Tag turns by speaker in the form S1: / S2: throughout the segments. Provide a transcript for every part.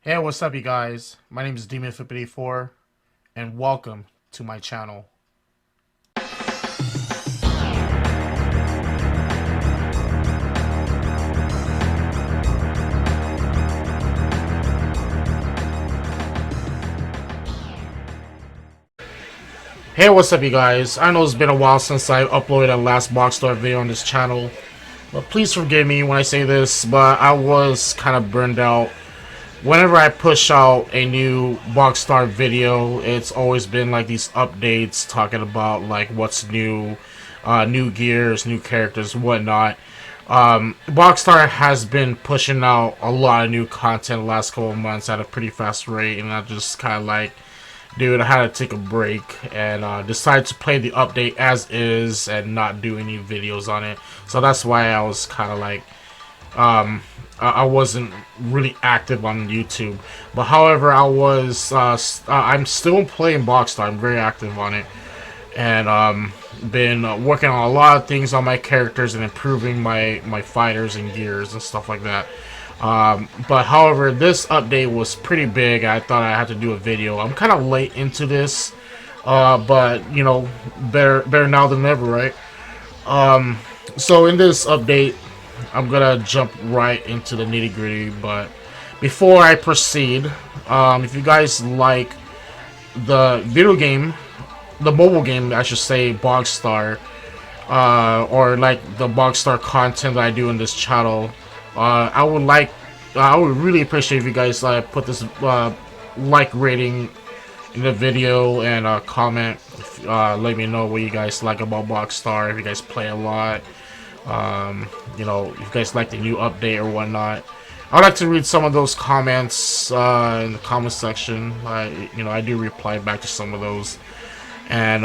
S1: Hey, what's up, you guys? My name is Demon54, and welcome to my channel. Hey, what's up, you guys? I know it's been a while since I uploaded a last box store video on this channel, but please forgive me when I say this, but I was kind of burned out. Whenever I push out a new box star video, it's always been like these updates talking about like what's new, new gears, new characters, whatnot. Boxstar has been pushing out a lot of new content the last couple of months at a pretty fast rate, and I just kind of like, dude, I had to take a break and decided to play the update as is and not do any videos on it. So that's why I was kind of like, I wasn't really active on YouTube. But however, I'm still playing Boxstar. I'm very active on it, and been working on a lot of things on my characters and improving my fighters and gears and stuff like that. But however, this update was pretty big. I thought I had to do a video. I'm kind of late into this, but you know, better now than never, right? So in this update, I'm gonna jump right into the nitty gritty. But before I proceed, if you guys like the video game, the mobile game, I should say, Bogstar, or like the Bogstar content that I do in this channel, I would really appreciate if you guys put this like rating in the video and comment. Let me know what you guys like about Bogstar. If you guys play a lot, you know, if you guys like the new update or whatnot. I'd like to read some of those comments in the comment section. I do reply back to some of those. And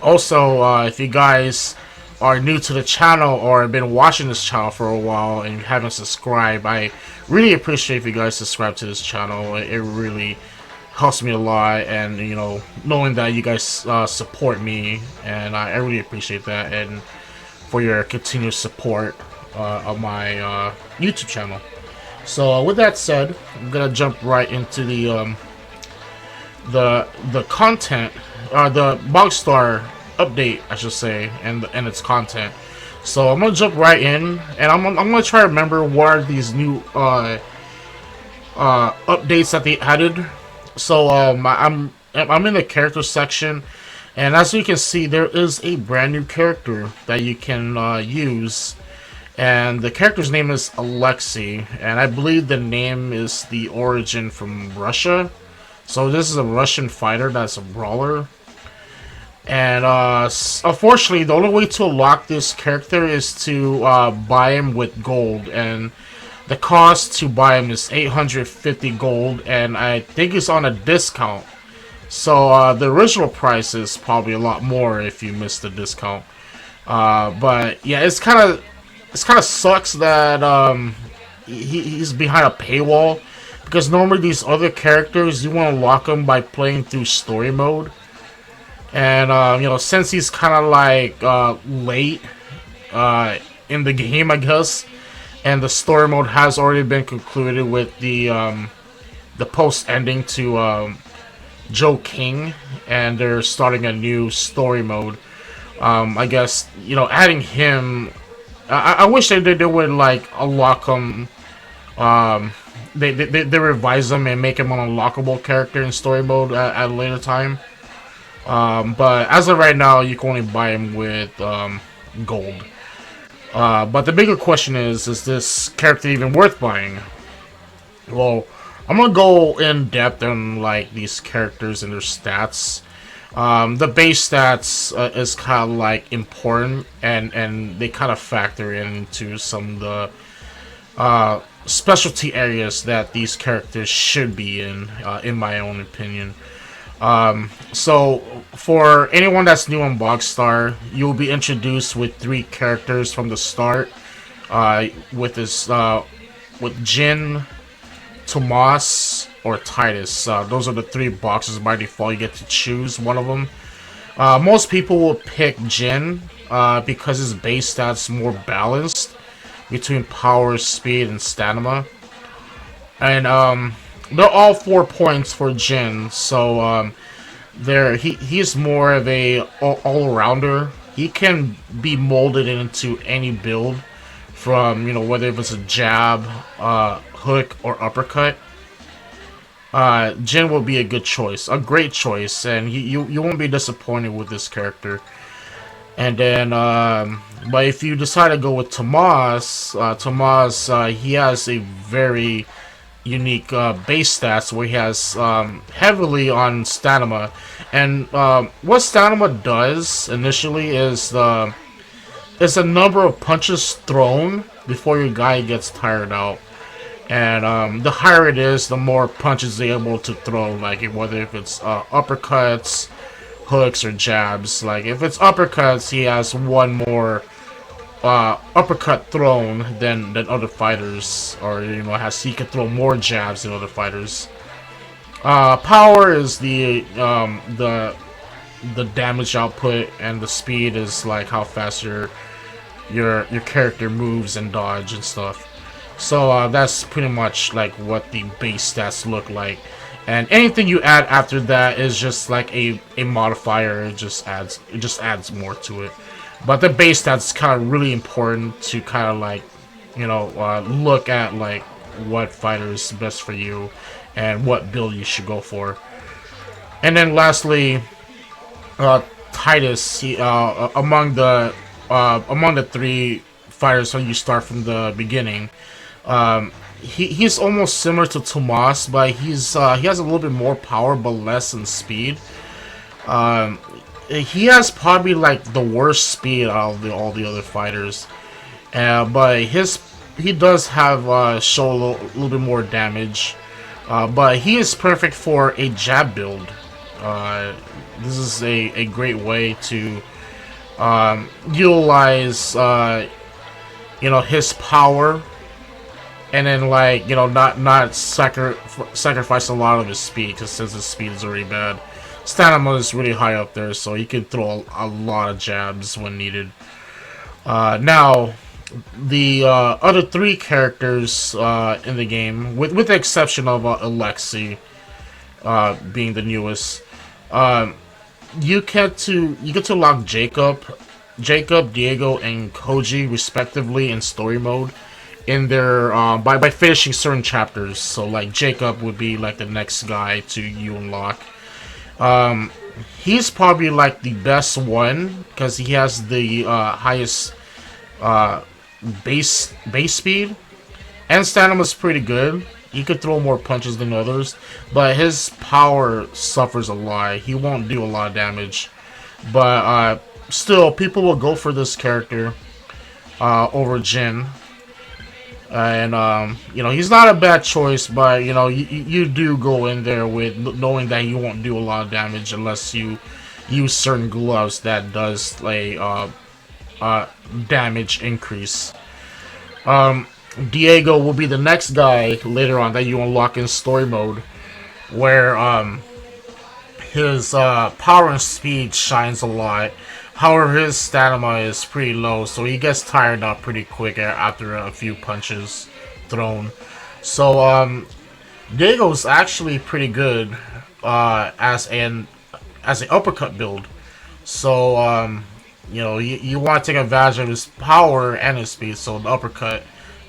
S1: also, if you guys are new to the channel or have been watching this channel for a while and you haven't subscribed, I really appreciate if you guys subscribe to this channel. It really helps me a lot, and you know, knowing that you guys support me, and I really appreciate that, and for your continued support of my YouTube channel. So with that said, I'm gonna jump right into the content, the Bogstar update, I should say, and its content. So I'm gonna jump right in, and I'm gonna try to remember what are these new updates that they added. So I'm in the character section, and as you can see, there is a brand new character that you can use, and the character's name is Alexi, and I believe the name is the origin from Russia. So this is a Russian fighter that's a brawler. And unfortunately, the only way to unlock this character is to buy him with gold. And the cost to buy him is 850 gold. And I think it's on a discount. So the original price is probably a lot more if you missed the discount. But yeah, it's kind of sucks that he's behind a paywall. Because normally these other characters, you want to unlock them by playing through story mode. And, you know, since he's kind of like late in the game, I guess, and the story mode has already been concluded with the post ending to Joe King, and they're starting a new story mode. I guess, you know, adding him, I wish they would like unlock him. They revise them and make him an unlockable character in story mode at a later time. But as of right now, you can only buy him with gold. But the bigger question is this character even worth buying? Well, I'm gonna go in depth on like these characters and their stats. The base stats is kind of like important, and they kind of factor into some of the specialty areas that these characters should be in my own opinion. So for anyone that's new on Bogstar, you'll be introduced with 3 characters from the start. With Jin, Tomas, or Titus. Those are the 3 boxes by default. You get to choose one of them. Most people will pick Jin because his base stats more balanced between power, speed, and stamina. And they're all 4 points for Jin. So he's more of a all rounder. He can be molded into any build, from whether if it's a jab, hook, or uppercut. Jin will be a good choice, a great choice, and you won't be disappointed with this character. And then, but if you decide to go with Tomas, he has a very unique base stats where he has heavily on stamina. And what stamina does initially is the number of punches thrown before your guy gets tired out. And the higher it is, the more punches they're able to throw, like whether if it's uppercuts, hooks, or jabs. Like if it's uppercuts, he has one more uppercut thrown than other fighters, or he can throw more jabs than other fighters. Power is the damage output, and the speed is like how fast your character moves and dodge and stuff. So that's pretty much like what the base stats look like, and anything you add after that is just like a modifier. It just adds more to it. But the base stats kind of really important to kind of like look at like what fighter is best for you and what build you should go for. And then lastly, Titus, among the three fighters, so you start from the beginning. He's almost similar to Tomas, but he has a little bit more power but less in speed. He has probably like the worst speed out of all the other fighters, but he does have show a little bit more damage. But he is perfect for a jab build. This is a great way to utilize his power, and then like not sacrifice a lot of his speed, because since his speed is already bad. Stamina is really high up there, so he can throw a lot of jabs when needed. Now, the other three characters in the game, with the exception of Alexi being the newest, you get to lock Jacob, Diego, and Koji respectively in story mode in their by finishing certain chapters. So like Jacob would be like the next guy to you unlock. He's probably like the best one because he has the highest base speed, and stamina's pretty good. He could throw more punches than others, but his power suffers a lot. He won't do a lot of damage, but still, people will go for this character over Jin. And he's not a bad choice, but you do go in there with knowing that you won't do a lot of damage unless you use certain gloves that does a damage increase. Diego will be the next guy later on that you unlock in story mode, where his power and speed shines a lot. However, his stamina is pretty low, so he gets tired out pretty quick after a few punches thrown. So Diego's actually pretty good as an uppercut build. So you want to take advantage of his power and his speed. So the uppercut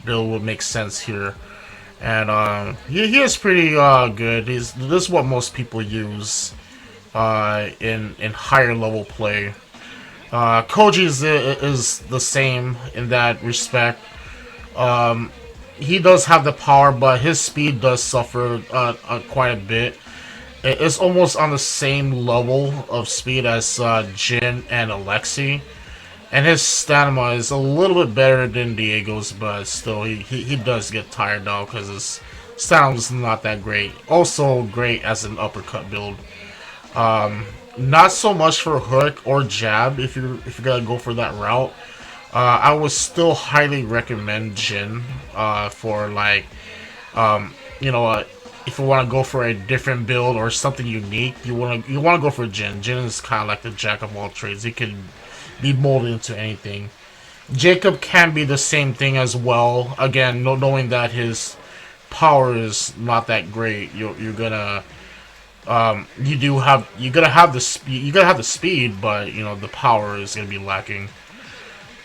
S1: build would make sense here. And he is pretty good. This is what most people use in higher level play. Koji is the same in that respect. He does have the power, but his speed does suffer quite a bit. It's almost on the same level of speed as Jin and Alexi. And his stamina is a little bit better than Diego's, but still, he does get tired out because his stamina is not that great. Also great as an uppercut build. Not so much for hook or jab if you're gonna go for that route. I would still highly recommend Jin for like if you want to go for a different build or something unique, you want to go for Jin. Jin is kind of like the jack of all trades. He can be molded into anything. Jacob can be the same thing as well. Again, knowing that his power is not that great. You're gonna you're gonna have the speed, but you know the power is gonna be lacking.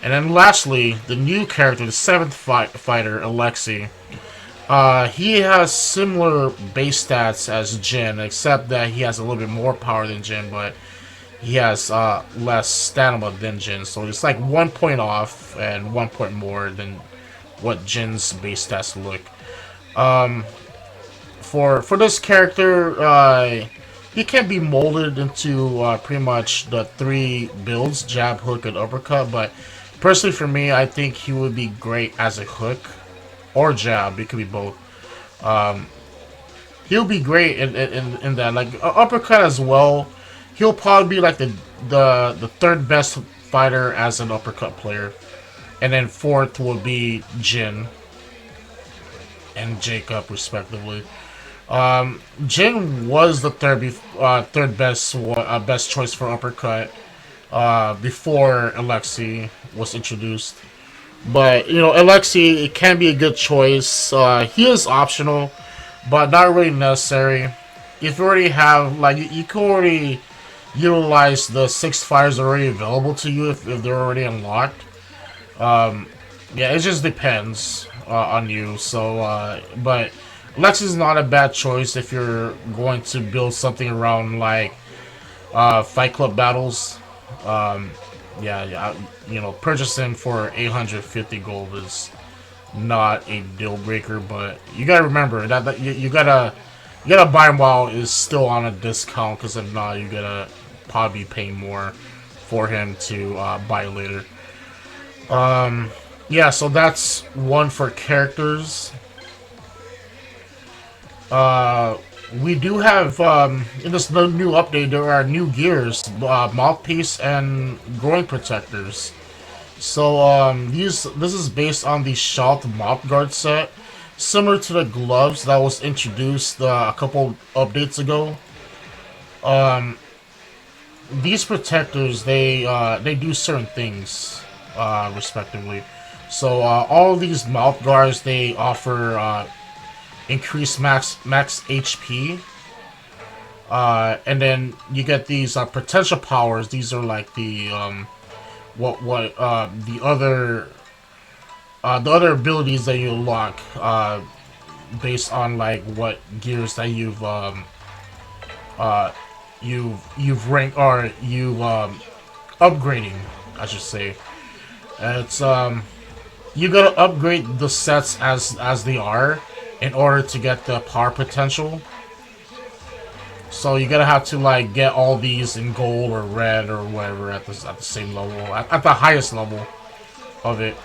S1: And then lastly, the new character, the seventh fighter, Alexi. He has similar base stats as Jin, except that he has a little bit more power than Jin, but he has less stamina than Jin. So it's like 1 point off and 1 point more than what Jin's base stats look. For this character, he can be molded into pretty much the 3 builds: jab, hook, and uppercut. But personally, for me, I think he would be great as a hook or jab. It could be both. He'll be great in that, like uppercut as well. He'll probably be like the third best fighter as an uppercut player, and then fourth will be Jin and Jacob, respectively. Jin was the third best choice for uppercut before Alexi was introduced. But you know, Alexi, it can be a good choice. He is optional, but not really necessary. If you already have, like, you can already utilize the 6 fires already available to you if they're already unlocked. Yeah, it just depends on you. So, but Lex is not a bad choice if you're going to build something around like Fight Club battles. Yeah, you know, purchasing for 850 gold is not a deal breaker, but you gotta remember that you gotta buy him while it's still on a discount, because if not, you gotta probably be paying more for him to buy later. Yeah, so that's one for characters. We do have, in this new update, there are new gears, mouthpiece and groin protectors. So, this is based on the Shalt mouth guard set, similar to the gloves that was introduced a couple updates ago. These protectors, they do certain things, respectively. So, all of these mouth guards, they offer increased max HP, and then you get these potential powers. These are like the the other abilities that you unlock based on like what gears that you've ranked, or you upgrading, I should say. It's you gotta upgrade the sets as they are in order to get the power potential. So you gotta have to like get all these in gold or red or whatever at the same level, at the highest level of it,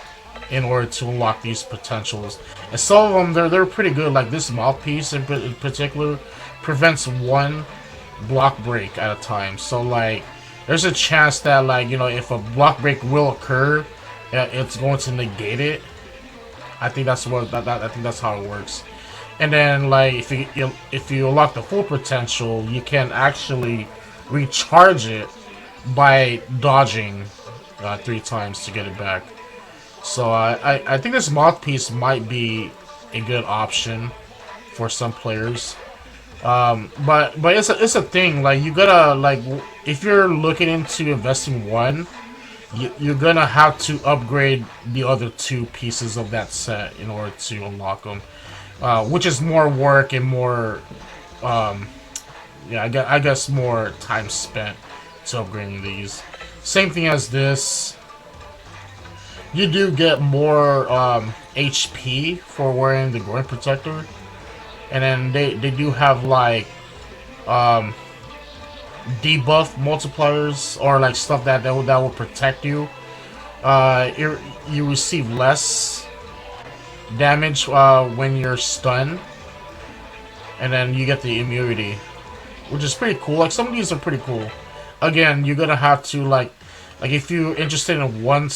S1: in order to unlock these potentials. And some of them, they're pretty good. Like this mouthpiece in particular prevents 1 block break at a time. So like there's a chance that, like, you know, if a block break will occur, it's going to negate it. I think that's what I think that's how it works. And then, like, if you unlock the full potential, you can actually recharge it by dodging 3 times to get it back. So I think this mouthpiece might be a good option for some players. But it's a thing. Like, you gotta, like, if you're looking into investing 1, you're gonna have to upgrade the other 2 pieces of that set in order to unlock them, which is more work and more, yeah, I guess more time spent to upgrading these. Same thing as this. You do get more HP for wearing the groin protector, and then they do have like debuff multipliers, or like stuff that will protect you. You receive less damage when you're stunned, and then you get the immunity, which is pretty cool. Like, some of these are pretty cool. Again, you're gonna have to like if you're interested in one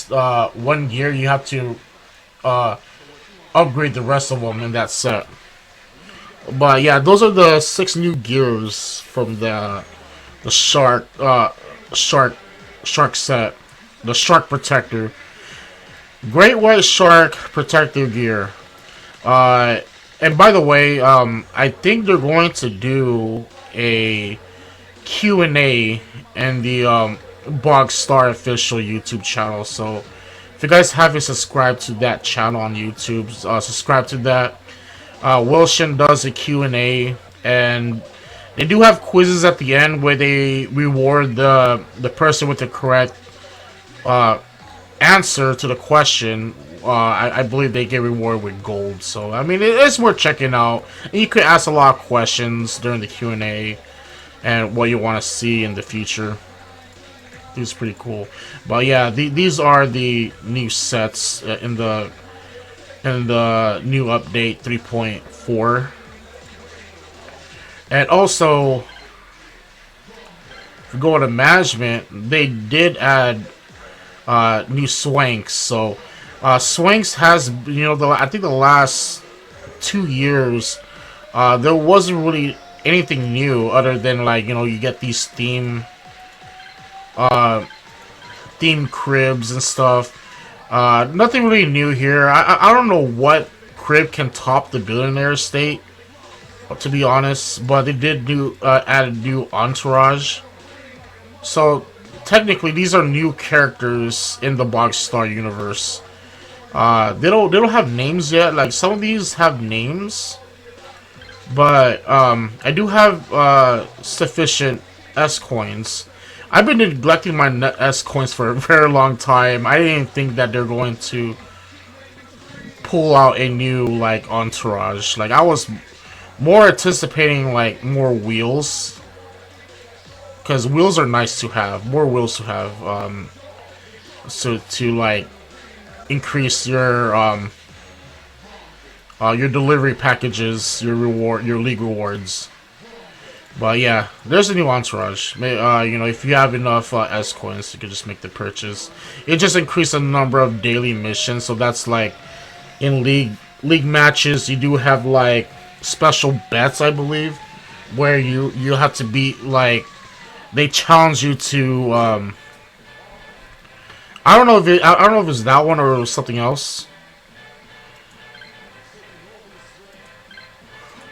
S1: gear, you have to upgrade the rest of them in that set. But yeah, those are the 6 new gears from the shark set, the shark protector, great white shark protector gear. And by the way, I think they're going to do a Q&A in the Bogstar official YouTube channel. So if you guys haven't subscribed to that channel on YouTube, subscribe to that. Wilson does a Q&A, and they do have quizzes at the end where they reward the person with the correct answer to the question. I believe they get rewarded with gold. So I mean, it's worth checking out. And you could ask a lot of questions during the Q&A and what you want to see in the future. It's pretty cool. But yeah, these are the new sets in the new update 3.4. And also, if we go to management, they did add new swanks. So swanks has, you know, I think the last 2 years there wasn't really anything new other than, like, you know, you get these theme cribs and stuff. Nothing really new here. I don't know what crib can top the billionaire estate, to be honest, but they did do add a new Entourage. So technically these are new characters in the Bogstar universe. They don't have names yet. Like, some of these have names, but I do have sufficient S coins. I've been neglecting my S coins for a very long time. I didn't think that they're going to pull out a new, like, Entourage. Like, I was more anticipating, like, more wheels, because wheels are nice to have. More wheels to have. So to, like, increase your delivery packages, your league rewards. But yeah, there's a new Entourage. You know, if you have enough S coins, you can just make the purchase. It just increased the number of daily missions. So that's like in league matches, you do have like special bets, I believe, where you have to beat, like, they challenge you to I don't know if it's that one or something else.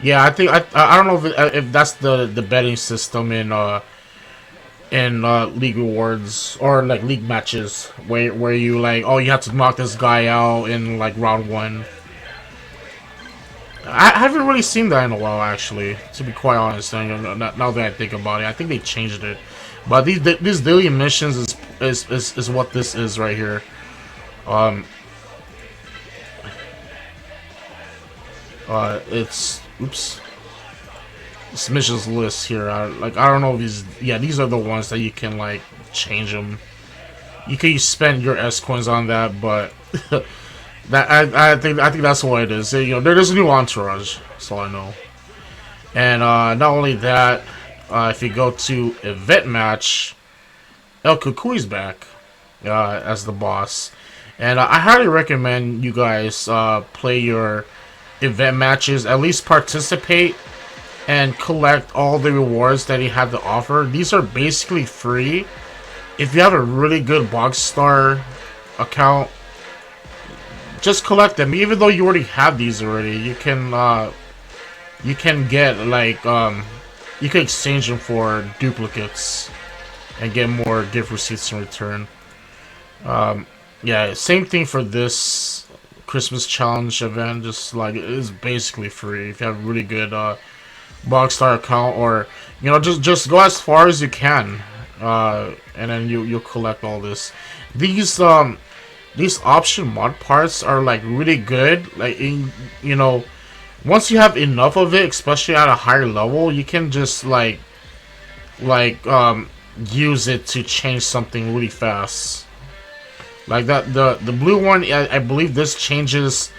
S1: Yeah, I think I don't know if that's the betting system in league rewards or like league matches where you, like, oh, you have to knock this guy out in, like, round one. I haven't really seen that in a while, actually, to be quite honest. Now that I think about it, I think they changed it. But these daily missions is what this is right here. It's, oops. This missions list here. I don't know if these are the ones that you can, like, change them. You can spend your S coins on that, but that I think that's what it is. You know, there's a new Entourage. That's all I know. And not only that, if you go to event match, Cucu is back as the boss, and I highly recommend you guys play your event matches. At least participate and collect all the rewards that he had to offer. These are basically free. If you have a really good Bogstar account, just collect them. Even though you already have these already, you can get, like, you can exchange them for duplicates and get more gift receipts in return. Yeah, same thing for this Christmas challenge event. Just, like, it is basically free if you have a really good Bogstar account, or, you know, just go as far as you can, and then you'll collect all this. These option mod parts are, like, really good. Like, you know, once you have enough of it, especially at a higher level, you can just use it to change something really fast. Like that, the blue one, I believe this changes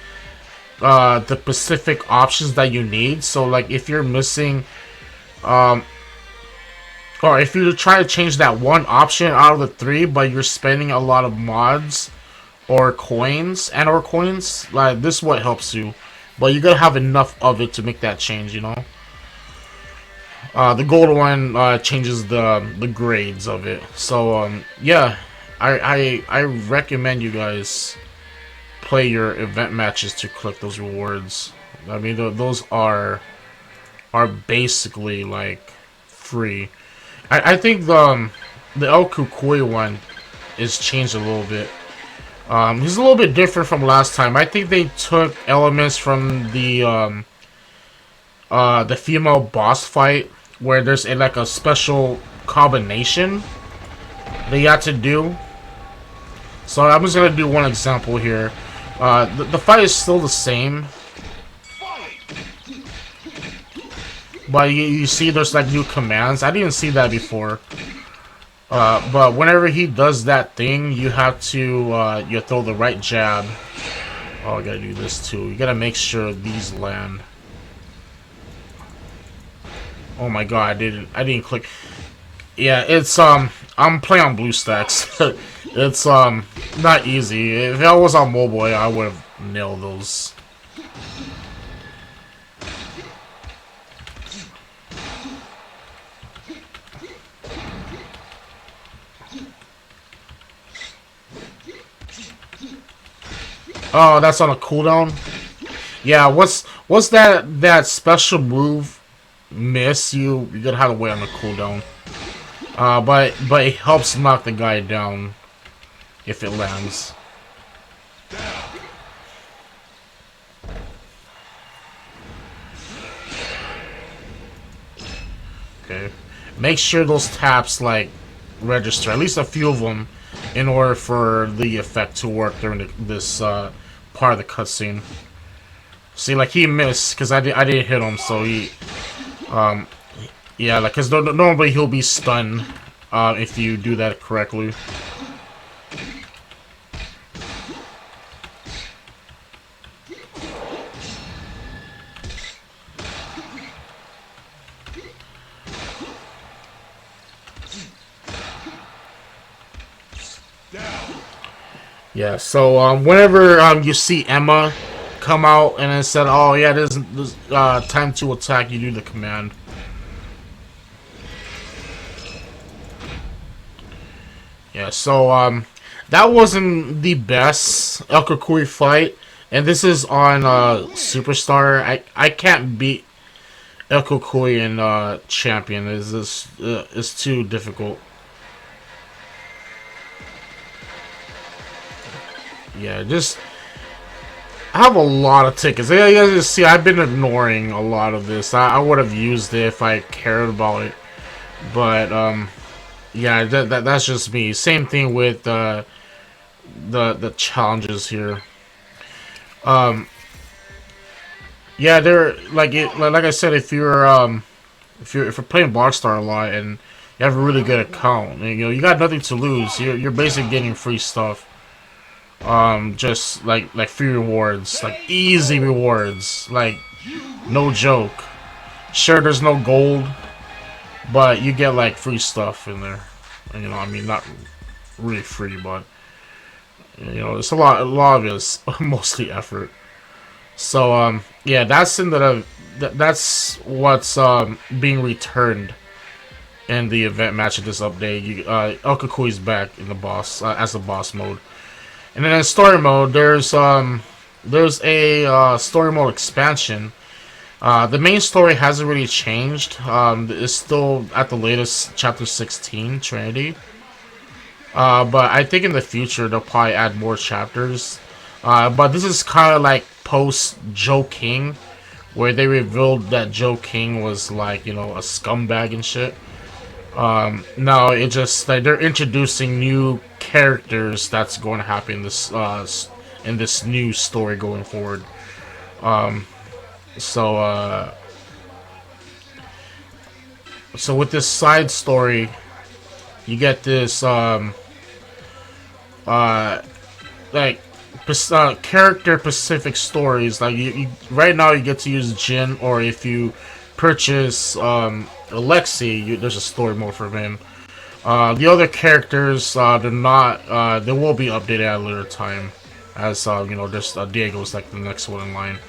S1: the specific options that you need. So, like, if you're missing, or if you try to change that one option out of the three, but you're spending a lot of mods or coins, like, this is what helps you. But you gotta have enough of it to make that change, you know. The gold one changes the grades of it. So yeah, I recommend you guys play your event matches to collect those rewards. I mean, those are basically like free. I think the El Cucuy one is changed a little bit. He's a little bit different from last time. I think they took elements from the female boss fight where there's like a special combination that you have to do. So I'm just gonna do one example here. The fight is still the same, but you see there's like new commands. I didn't see that before. But whenever he does that thing, you have to you throw the right jab. Oh, I gotta do this too. You gotta make sure these land. Oh my god, I didn't click. Yeah, it's I'm playing on BlueStacks. It's not easy. If I was on mobile, I would have nailed those. Oh, that's on a cooldown. Yeah, what's that special move miss? You gotta have to wait on the cooldown. But it helps knock the guy down if it lands. Okay, make sure those taps like register, at least a few of them, in order for the effect to work during this part of the cutscene. See, like he missed because I didn't hit him, so he yeah, like because normally he'll be stunned if you do that correctly. Yeah, so whenever you see Emma come out and it said, "Oh yeah, this time to attack," you do the command. Yeah, so that wasn't the best El Cucuy fight, and this is on Superstar. I can't beat El Cucuy in Champion. It's too difficult. Yeah, just I have a lot of tickets. Yeah, you guys see, I've been ignoring a lot of this. I would have used it if I cared about it, but yeah, that's just me. Same thing with the challenges here. Yeah, they're like I said, if you're playing Boxstar a lot and you have a really good account, and, you got nothing to lose. You're basically getting free stuff. Just like free rewards, like easy rewards, like no joke. Sure, there's no gold, but you get like free stuff in there. And, I mean, not really free, but it's a lot of it is mostly effort. So yeah, that's what's being returned in the event match of this update. El Cucuy is back in the boss as the boss mode. And then in story mode, there's a story mode expansion. The main story hasn't really changed. It's still at the latest chapter 16, Trinity. But I think in the future they'll probably add more chapters. But this is kind of like post Joe King, where they revealed that Joe King was like a scumbag and shit. No, it just like they're introducing new characters that's going to happen in this new story going forward. So so with this side story, you get this like character specific stories. Like you right now you get to use Jin, or if you purchase Alexi, there's a story mode for him. The other characters, they're not. They will be updated at a later time, as just Diego's like the next one in line.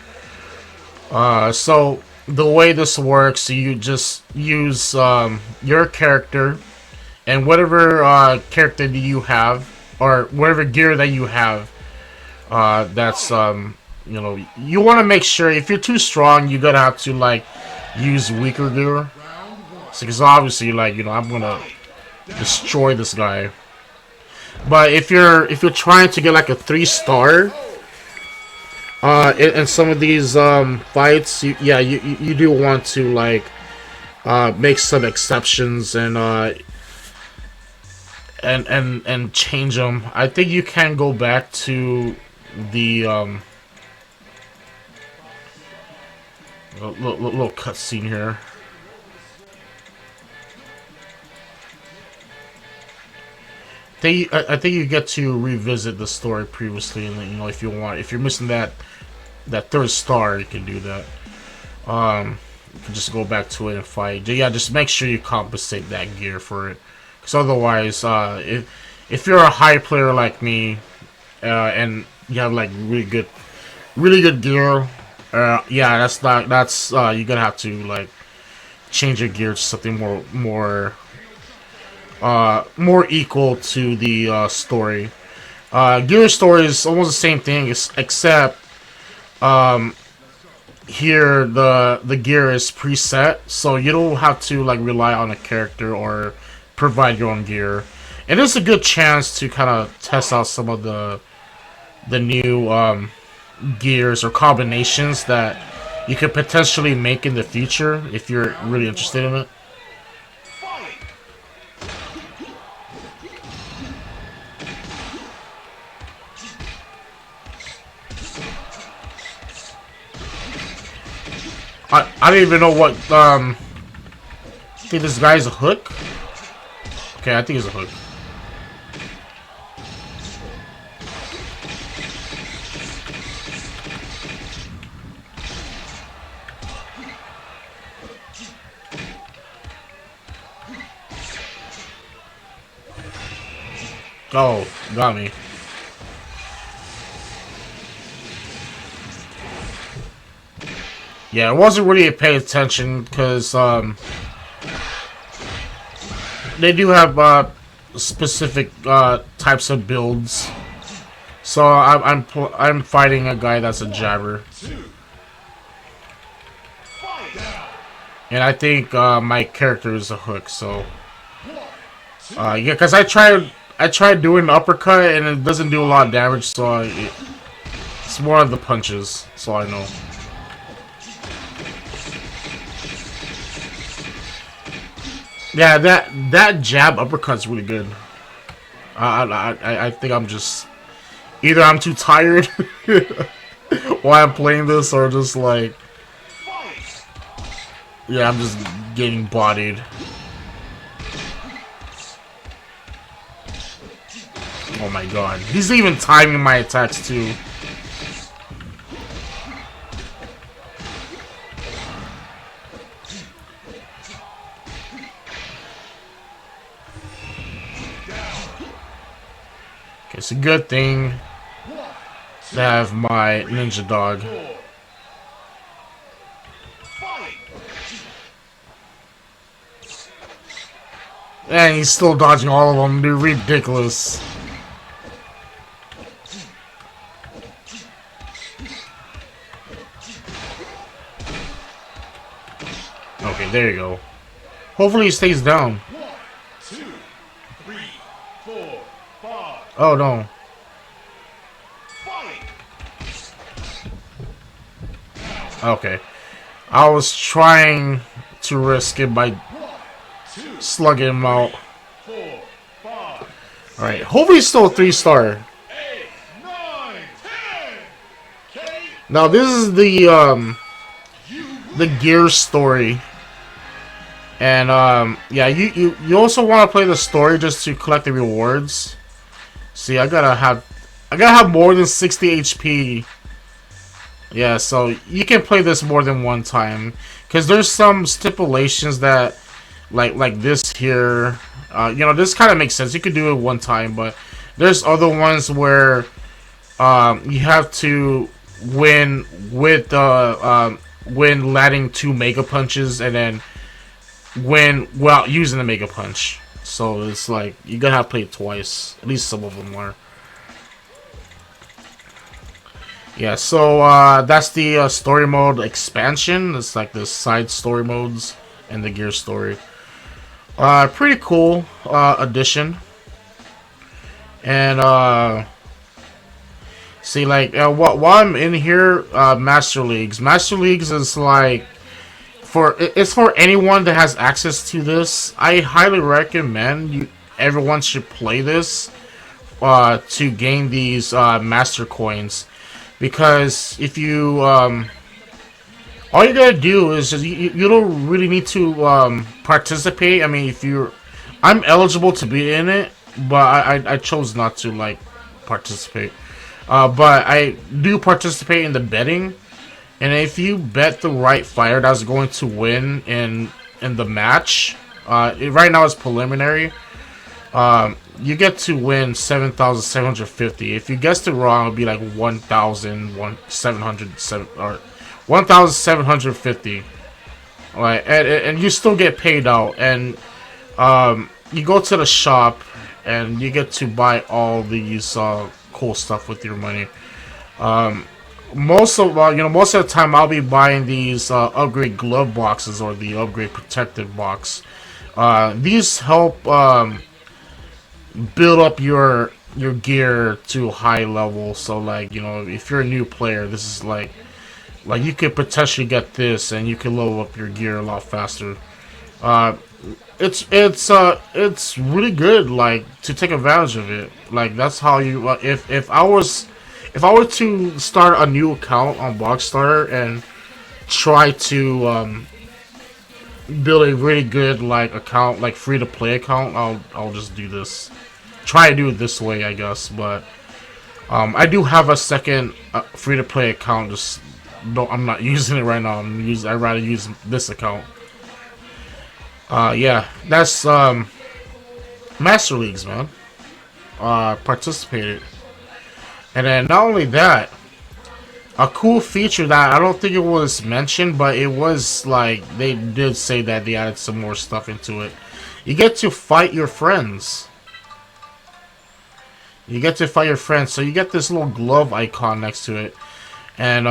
S1: So the way this works, you just use your character and whatever character that you have, or whatever gear that you have. That's You know, you want to make sure if you're too strong, you gotta have to like use weaker gear. Because obviously, like, you know, I'm gonna destroy this guy. But if you're trying to get like a 3-star, in some of these fights, you do want to like make some exceptions and and change them. I think you can go back to the little cutscene here. I think you get to revisit the story previously, and you know, if you want, if you're missing that 3rd star, you can do that. You can just go back to it and fight. Yeah, just make sure you compensate that gear for it, because otherwise, if you're a high player like me, and you have like really good gear, yeah, you're gonna have to like change your gear to something more equal to the story. Gear story is almost the same thing, except here the gear is preset, so you don't have to like rely on a character or provide your own gear. And it's a good chance to kind of test out some of the new gears or combinations that you could potentially make in the future if you're really interested in it. I don't even know what I think this guy's a hook. Okay, I think it's a hook. Oh, got me. Yeah, I wasn't really paying attention because they do have specific types of builds. So I'm fighting a guy that's a jabber, and I think my character is a hook. So yeah, because I tried doing an uppercut and it doesn't do a lot of damage. So it's more of the punches. So I know. Yeah, that jab uppercut's really good. I think I'm just either I'm too tired while I'm playing this, or just like, yeah, I'm just getting bodied. Oh my god, he's even timing my attacks too. It's a good thing to have my ninja dog. And he's still dodging all of them, dude. Ridiculous. Okay, there you go. Hopefully he stays down. Oh no. Okay. I was trying to risk it by slugging him out. Alright. Hopefully he's still a 3-star. Now this is the gear story. And yeah, you also want to play the story just to collect the rewards. See, I gotta have more than 60 HP. Yeah, so you can play this more than one time, because there's some stipulations that, like this here, you know, this kind of makes sense. You could do it one time, but there's other ones where you have to win with win landing 2 mega punches, and then win without using the mega punch. So it's like you gotta have to play it twice. At least some of them are. Yeah, so that's the story mode expansion. It's like the side story modes and the gear story. Pretty cool addition. And see, like while I'm in here, Master Leagues. Master Leagues is like it's for anyone that has access to this. I highly recommend everyone should play this to gain these master coins, because if you all you gotta do is just, you don't really need to participate. I mean, I'm eligible to be in it, but I chose not to like participate. But I do participate in the betting, and if you bet the right fighter that's going to win in the match, right now it's preliminary. You get to win 7,750. If you guessed it wrong, it'll be like 1,707 or 1,750. Right, and you still get paid out, and you go to the shop, and you get to buy all these cool stuff with your money. Most of the time, I'll be buying these upgrade glove boxes or the upgrade protective box. These help build up your gear to a high level. So like, if you're a new player, this is like you could potentially get this, and you can level up your gear a lot faster. It's really good, like, to take advantage of it. Like, that's how you if I were to start a new account on Boxstarter and try to build a really good like account, like free to play account, I'll just do this. Try to do it this way, I guess. But I do have a second free to play account. Just I'm not using it right now. I'd rather use this account. Yeah, that's Master Leagues, man. Participated, and then not only that, a cool feature that I don't think it was mentioned, but it was like they did say that they added some more stuff into it. You get to fight your friends. You get to fight your friends, so you get this little glove icon next to it, and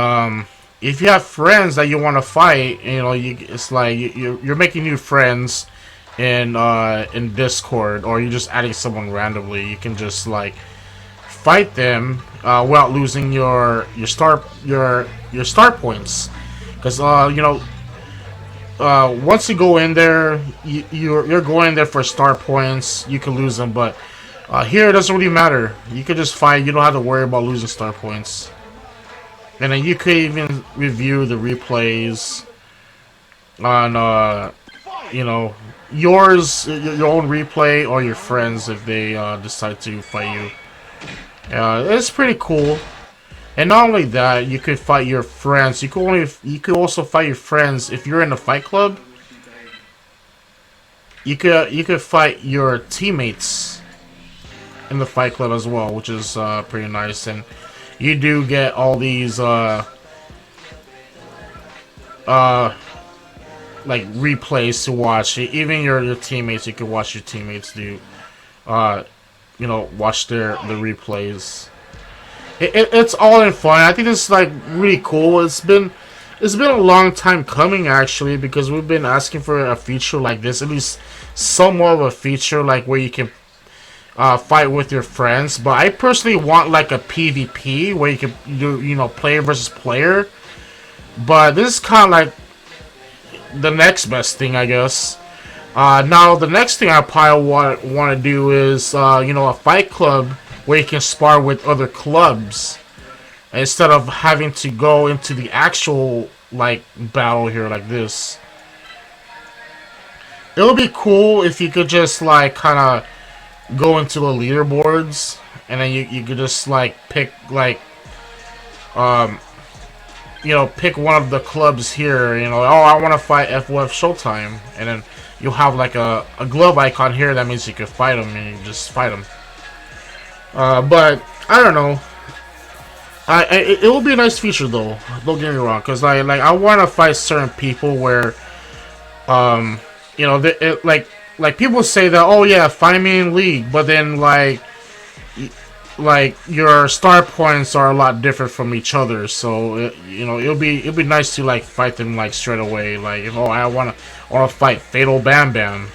S1: if you have friends that you want to fight, it's like you're making new friends in Discord, or you're just adding someone randomly. You can just like fight them without losing your star points, because once you go in there, you're going there for star points. You can lose them, but here it doesn't really matter. You can just fight. You don't have to worry about losing star points. And then you could even review the replays on, your own replay, or your friends if they decide to fight you. It's pretty cool. And not only that, you could fight your friends. You could also fight your friends if you're in a fight club. You could fight your teammates in the fight club as well, which is pretty nice. And you do get all these like replays to watch. Even your teammates, you can watch your teammates do watch the replays. It's all in fun. I think this is like really cool. It's been a long time coming, actually, because we've been asking for a feature like this, at least somewhat of a feature like where you can fight with your friends. But I personally want like a PvP where you can do player versus player. But this is kind of like the next best thing, I guess. Now the next thing I probably want to do is a fight club where you can spar with other clubs instead of having to go into the actual like battle here like this. It would be cool if you could just like kind of go into the leaderboards, and then you could just like pick like pick one of the clubs here. Oh, I want to fight FOF Showtime, and then you'll have like a glove icon here. That means you can fight them, and you just fight them. But I don't know. It will be a nice feature though. Don't get me wrong, because I want to fight certain people where like people say that, oh yeah, find me in League, but then like like your star points are a lot different from each other. So you know, it'll be nice to like fight them like straight away. Like, if, oh, I wanna fight Fatal Bam Bam.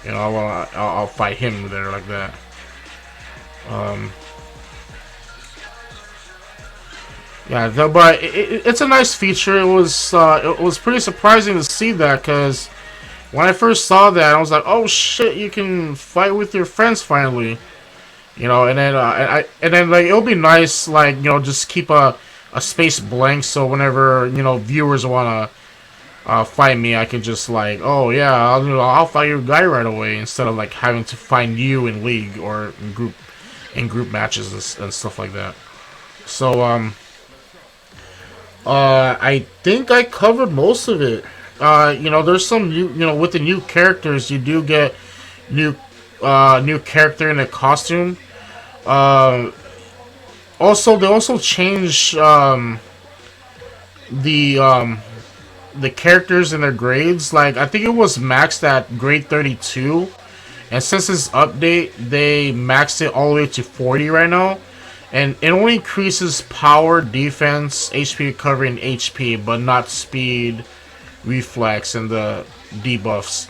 S1: You know, I'll fight him there like that. Um, yeah, but it's a nice feature. It was pretty surprising to see that, because when I first saw that, I was like, oh shit, you can fight with your friends finally. You know, and then and then like it'll be nice, like, you know, just keep a space blank, so whenever, you know, viewers wanna fight me, I can just like, oh yeah, I'll fight your guy right away, instead of like having to find you in league or in group matches and stuff like that. So I think I covered most of it. You know, there's some new, you know, with the new characters, you do get new new character in a costume. Uh, Also, they also changed the um, the characters and their grades. Like, I think it was maxed at grade 32, and since this update, they maxed it all the way to 40 right now. And it only increases power, defense, HP recovery, and HP, but not speed, reflex, and the debuffs.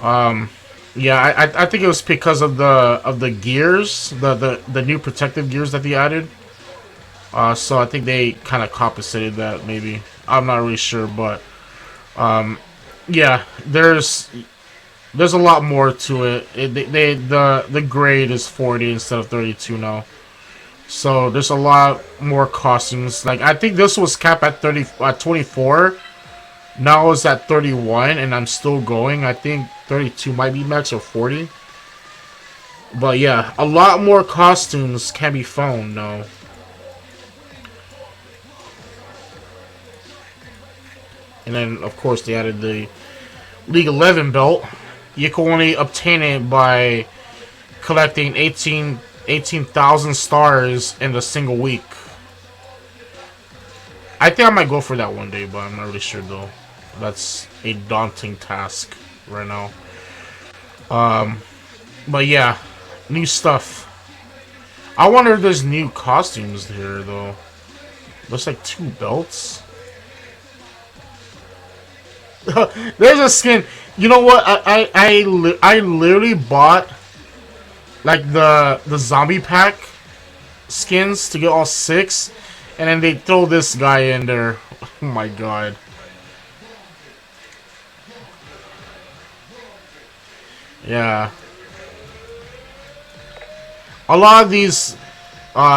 S1: Um, yeah, I think it was because of the gears, the new protective gears that they added. So I think they kind of compensated that, maybe. I'm not really sure, but yeah, there's a lot more to it. The grade is 40 instead of 32 now. So there's a lot more costumes. Like, I think this was capped at 24. Now it's at 31, and I'm still going. I think 32 might be max, or 40. But yeah, a lot more costumes can be found now. And then, of course, they added the League 11 belt. You can only obtain it by collecting 18,000 stars in a single week. I think I might go for that one day, but I'm not really sure though. That's a daunting task right now. But yeah, new stuff. I wonder if there's new costumes here though. Looks like 2 belts. There's a skin. You know what? I literally bought like the zombie pack skins to get all 6, and then they throw this guy in there. Oh my god. Yeah. A lot of these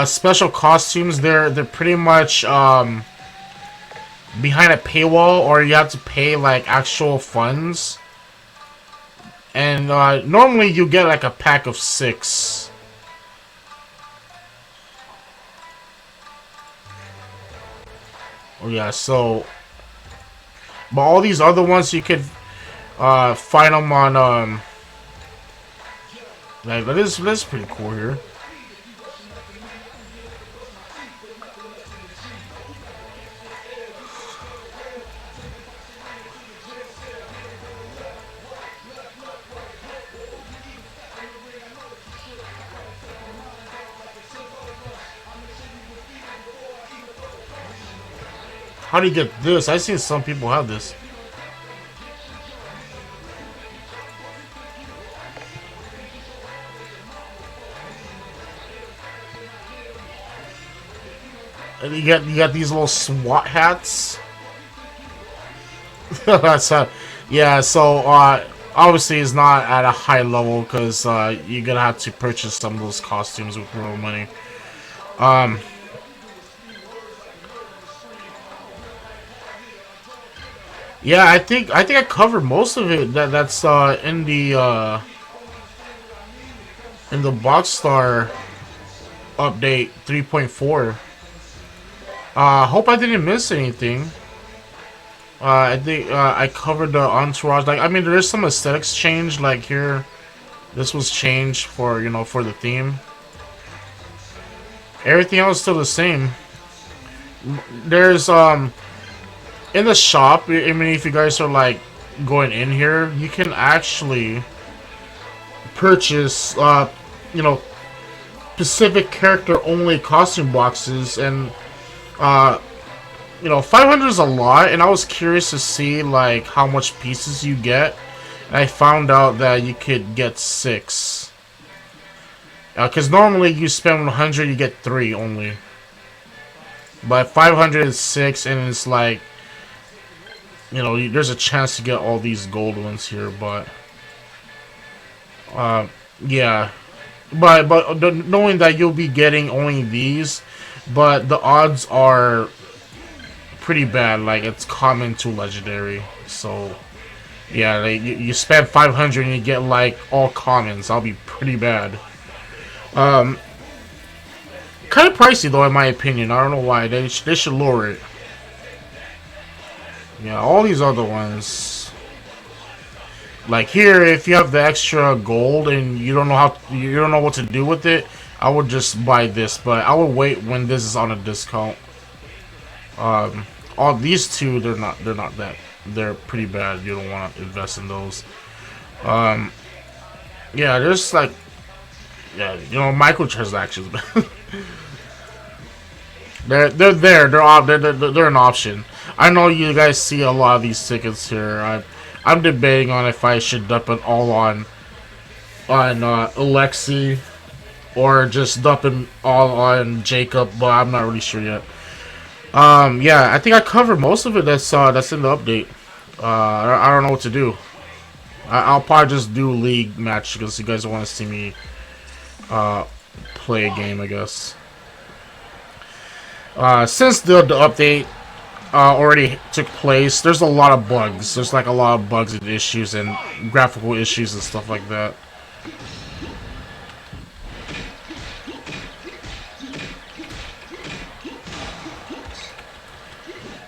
S1: special costumes, they're pretty much behind a paywall, or you have to pay like actual funds. And normally you get like a pack of 6. Oh yeah, so but all these other ones you could find them on like this is pretty cool here. How do you get this? I've seen some people have this. And you got these little SWAT hats. That's yeah. So obviously it's not at a high level, because you're gonna have to purchase some of those costumes with real money. Yeah, I think I covered most of it. That's in the Boxstar update 3.4. Hope I didn't miss anything. I think I covered the Entourage. Like, I mean, there is some aesthetics change. Like here, this was changed for, you know, for the theme. Everything else is still the same. There's in the shop, I mean, if you guys are like going in here, you can actually purchase you know, specific character only costume boxes, and you know, 500 is a lot, and I was curious to see like how much pieces you get, and I found out that you could get 6. Because normally you spend 100, you get 3 only. But 500 is 6, and it's like, you know, there's a chance to get all these gold ones here, but yeah. But knowing that you'll be getting only these, but the odds are pretty bad. Like, it's common to legendary, so yeah, like, you spend 500 and you get like all commons. That'll be pretty bad. Kind of pricey though, in my opinion. I don't know why. They should lower it. Yeah, all these other ones. Like here, if you have the extra gold and you don't know what to do with it, I would just buy this. But I would wait when this is on a discount. All these two, they're not that. They're pretty bad. You don't want to invest in those. Yeah, there's like, yeah, you know, microtransactions. they're there. They're an option. I know you guys see a lot of these tickets here. I'm debating on if I should dump it all on Alexi, or just dump it all on Jacob, but I'm not really sure yet. Yeah, I think I covered most of it that's in the update. I don't know what to do. I'll probably just do league match because you guys want to see me play a game, I guess. Since the update already took place, there's a lot of bugs. There's like a lot of bugs and issues and graphical issues and stuff like that.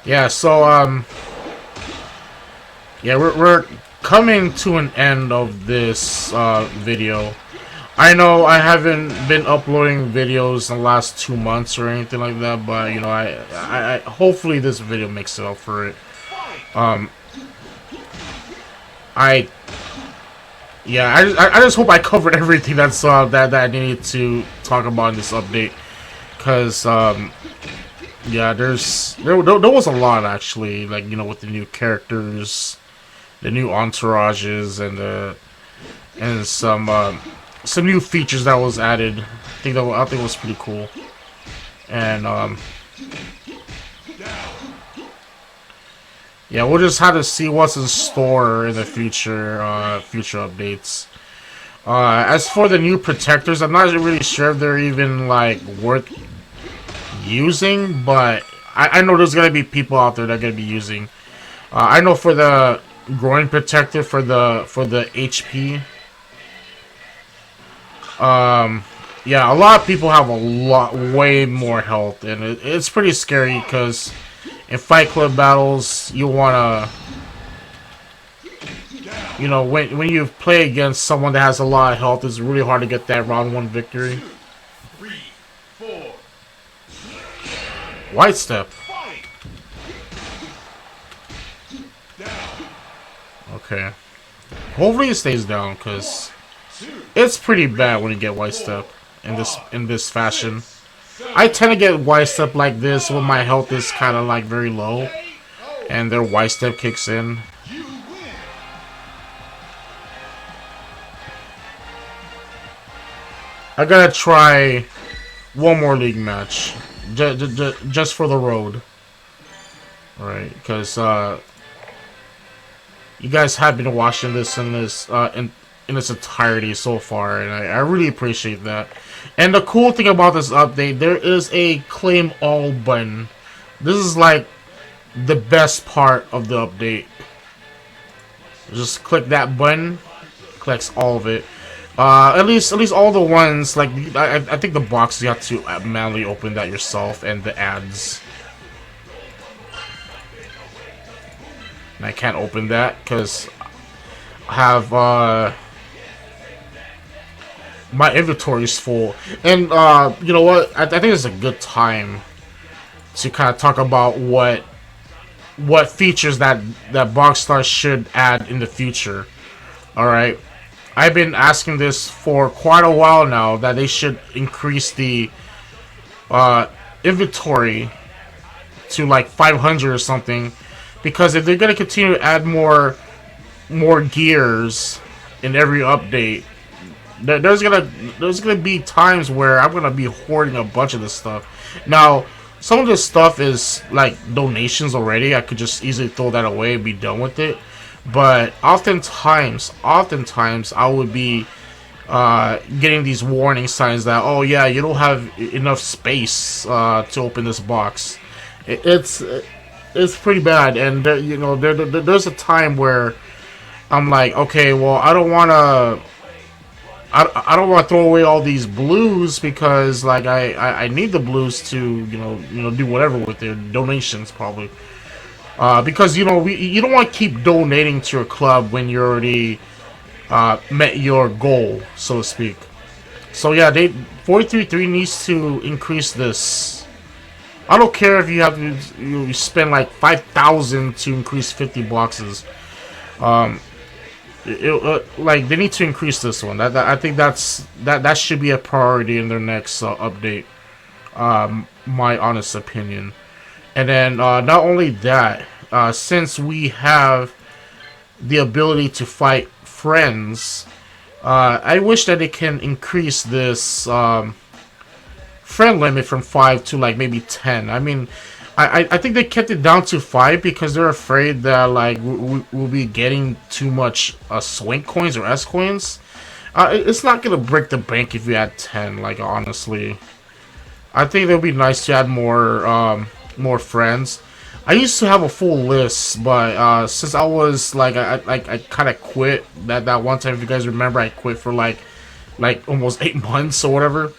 S1: Yeah, so yeah, we're coming to an end of this video. I know I haven't been uploading videos in the last 2 months or anything like that, but you know, I hopefully this video makes it up for it. I just hope I covered everything that's that I needed to talk about in this update, because yeah, there was a lot actually, like, you know, with the new characters, the new entourages, and some new features that was added. I think it was pretty cool. And yeah, we'll just have to see what's in store in the future updates. As for the new protectors, I'm not really sure if they're even like worth using, but I know there's gonna be people out there that are gonna be using. I know for the groin protector for the HP. Yeah, a lot of people have way more health, and it's pretty scary because in Fight Club battles, you wanna, you know, when you play against someone that has a lot of health, it's really hard to get that round 1 victory. White step. Okay. Hopefully it stays down, because it's pretty bad when you get white step in this fashion. I tend to get white step like this when my health is kind of like very low, and their white step kicks in. I gotta try one more league match, just for the road. Alright, because you guys have been watching this in its entirety so far, and I really appreciate that. And the cool thing about this update, there is a claim all button. This is like the best part of the update. Just click that button, collects all of it. At least all the ones, like I think the boxes you have to manually open that yourself, and the ads. And I can't open that because I have my inventory is full. And you know what? I think it's a good time to kind of talk about what features that Boxstar should add in the future. All right. I've been asking this for quite a while now that they should increase the uh, inventory to like 500 or something, because if they're gonna continue to add more gears in every update, there's gonna be times where I'm gonna be hoarding a bunch of this stuff. Now, some of this stuff is like donations already. I could just easily throw that away and be done with it. But oftentimes I would be getting these warning signs that, oh yeah, you don't have enough space to open this box. It's pretty bad, and there's a time where I'm like, okay, well, I don't want to throw away all these blues because like I need the blues to do whatever with their donations probably, because you don't want to keep donating to your club when you already met your goal, so to speak. So yeah, 433 needs to increase this. I don't care if you have to spend like 5,000 to increase 50 boxes. Like they need to increase this one. I think that should be a priority in their next update. My honest opinion. And then not only that, since we have the ability to fight friends, I wish that it can increase this friend limit from 5 to like maybe 10. I mean, I think they kept it down to 5 because they're afraid that like we'll be getting too much swing coins or S coins. It's not gonna break the bank if you add 10. Like honestly, I think it would be nice to add more friends. I used to have a full list, but since I was like I kind of quit that one time. If you guys remember, I quit for like almost 8 months or whatever.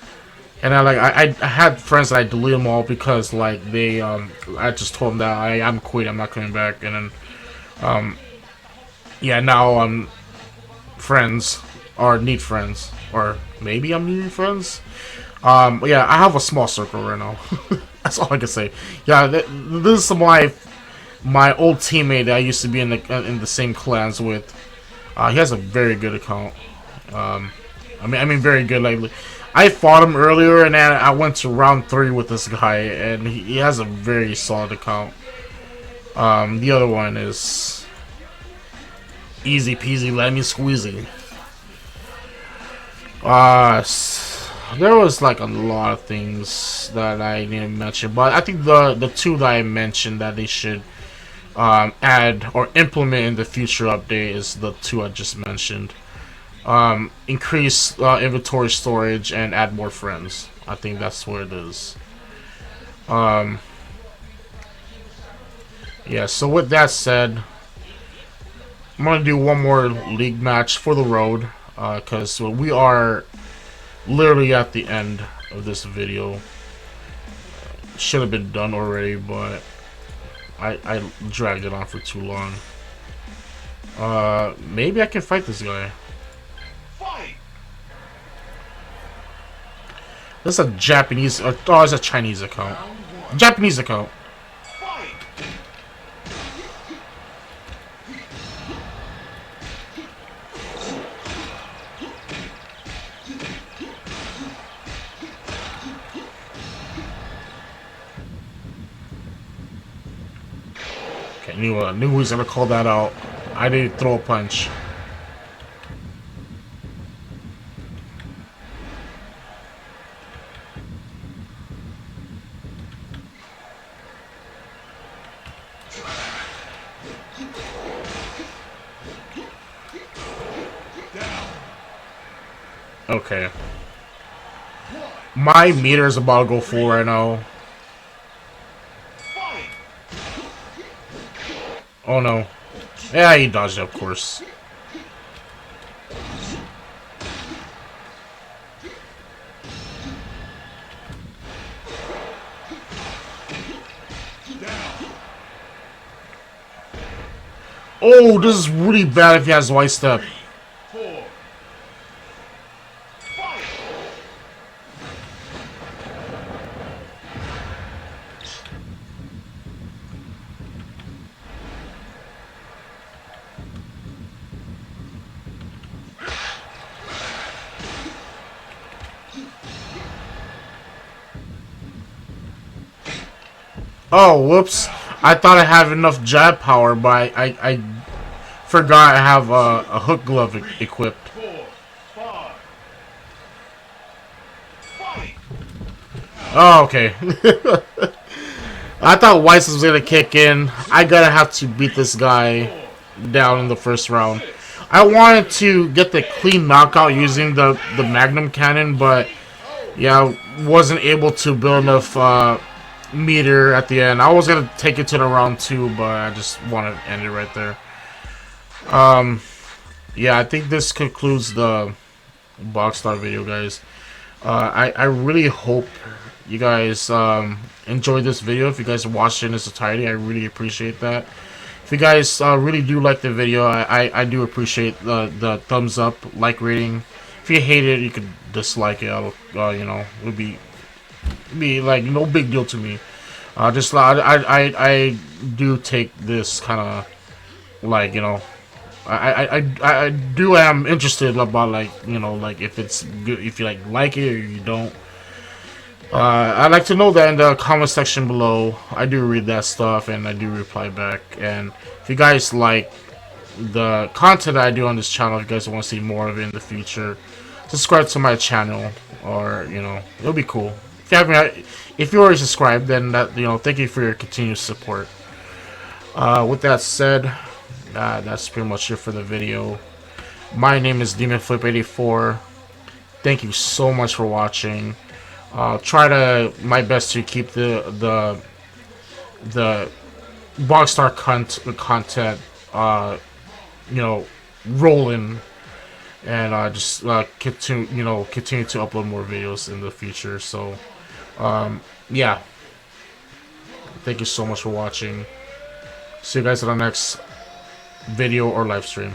S1: And I had friends that I deleted them all because like they I just told them that I'm quitting, I'm not coming back, and then yeah, now I'm friends or need friends, or maybe I'm needing friends. Yeah, I have a small circle right now. That's all I can say. Yeah, this is my old teammate that I used to be in the same clans with. He has a very good account. I mean very good. Like I fought him earlier, and then I went to round 3 with this guy, and he has a very solid account. The other one is easy peasy lemon squeezy. There was like a lot of things that I didn't mention, but I think the two that I mentioned that they should add or implement in the future update is the two I just mentioned. Increase inventory storage and add more friends. I think that's where it is. Yeah, so with that said, I'm gonna do one more league match for the road, because we are literally at the end of this video. Should have been done already, but I dragged it on for too long. Maybe I can fight this guy. This is a Japanese, oh, it's a Chinese account. Japanese account. Okay, knew he was gonna call that out. I didn't throw a punch. Okay. My meter's about to go full right now. Oh no. Yeah, he dodged it, of course. Oh, this is really bad if he has white step. Oh, whoops! I thought I have enough jab power, but I forgot I have a hook glove equipped. Oh, okay. I thought Weiss was gonna kick in. I gotta have to beat this guy down in the first round. I wanted to get the clean knockout using the Magnum cannon, but yeah, wasn't able to build enough meter at the end. I was gonna take it to the round 2, but I just want to end it right there. Yeah, I think this concludes the box star video, guys. I really hope you guys enjoyed this video. If you guys watched it in its entirety, I really appreciate that. If you guys really do like the video, I do appreciate the thumbs up, like rating. If you hate it, you could dislike it. You know, it would be like no big deal to me. Just I do take this kind of like, you know, I do am interested about, like, you know, like if it's good, if you like it or you don't. I'd like to know that in the comment section below. I do read that stuff and I do reply back. And if you guys like the content I do on this channel, if you guys want to see more of it in the future, subscribe to my channel, or, you know, it'll be cool. If you haven't, if you already subscribed, then that, you know, thank you for your continued support. With that said, that's pretty much it for the video. My name is DemonFlip84. Thank you so much for watching. Try to my best to keep the Bogstar content, you know, rolling, and just continue to upload more videos in the future. So yeah, thank you so much for watching. See you guys in the next video or live stream.